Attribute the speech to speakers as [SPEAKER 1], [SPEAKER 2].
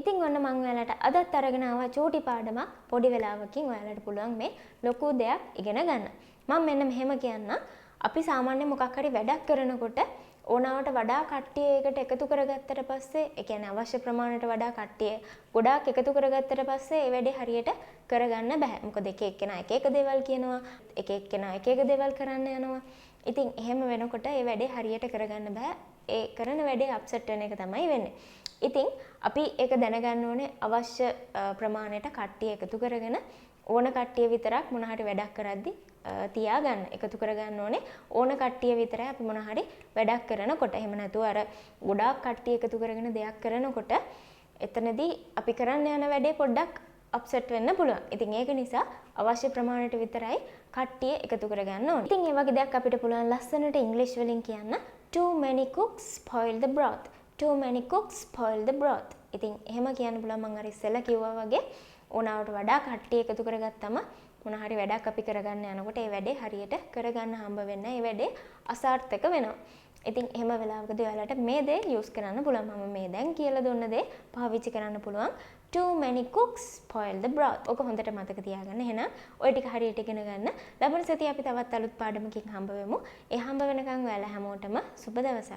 [SPEAKER 1] ඉතින් ඔන්න මම ඔයාලට අදත් අරගෙන ආවා චූටි පාඩමක් පොඩි වෙලාවකින් ඔයාලට පුළුවන් මේ ලොකු දෙයක් ඉගෙන ගන්න. මම මෙන්න මෙහෙම කියන්නම්. අපි සාමාන්‍ය මොකක් හරි වැඩක් කරනකොට ඕනාවට වඩා කට්ටිය ඒකට එකතු කරගත්තට පස්සේ ඒ කියන්නේ අවශ්‍ය ප්‍රමාණයට වඩා කට්ටිය ගොඩාක් එකතු කරගත්තට පස්සේ ඒ වැඩේ හරියට කරගන්න බෑ. මොකද එක එක්කෙනා එක එක දේවල් කියනවා, එක එක්කෙනා එක එක දේවල් කරන්න යනවා. ඉතින් එහෙම වෙනකොට ඒ වැඩේ හරියට කරගන්න බෑ. ඒ කරන වැඩේ අප්සෙට් වෙන එක තමයි වෙන්නේ. ඉතින් අපි ඒක දැනගන්න ඕනේ අවශ්‍ය ප්‍රමාණයට කට්ටිය එකතු කරගෙන ඕන කට්ටිය විතරක් මොන හරි වැඩක් කරද්දි තියාගන්න. එකතු කරගන්න ඕනේ ඕන කට්ටිය විතරයි අපි මොන හරි වැඩක් කරනකොට. එහෙම නැතුව අර ගොඩාක් කට්ටිය එකතු කරගෙන දෙයක් කරනකොට එතනදී අපි කරන්න යන වැඩේ පොඩ්ඩක් අප්සෙට් වෙන්න පුළුවන්. ඉතින් ඒක නිසා අවශ්‍ය ප්‍රමාණයට විතරයි කට්ටිය එකතු කරගන්න ඕනේ. ඉතින් මේ වගේ දෙයක් අපිට පුළුවන් ලස්සනට ඉංග්‍රීසි වලින් කියන්න too many cooks spoil the broth. Too many cooks spoil the broth. ඉතින් එහෙම කියන්න පුළුවන්. මම අර ඉස්සෙල්ලා කිව්වා වගේ ඕනාවට වඩා කට්ටිය එකතු කරගත්තම මොන හරි වැඩක් අපි කරගන්න යනකොට ඒ වැඩේ හරියට කරගන්න හම්බ වෙන්නේ නැහැ. ඒ වැඩේ අසාර්ථක වෙනවා. ඉතින් එහෙම වෙලාවකදී ඔයාලට මේ දේ යූස් කරන්න පුළුවන්. මම මේ දැන් කියලා දුන්න දේ පාවිච්චි කරන්න පුළුවන්. Too many cooks spoil the broth. ඔක හොඳට මතක තියාගන්න. එහෙනම් ඔය ටික හරියට ඉගෙන ගන්න. ලබන සතියේ අපි තවත් අලුත් පාඩමකින් හම්බ වෙමු. ඒ හම්බ වෙනකන් ඔයාලා හැමෝටම සුබ දවසක්.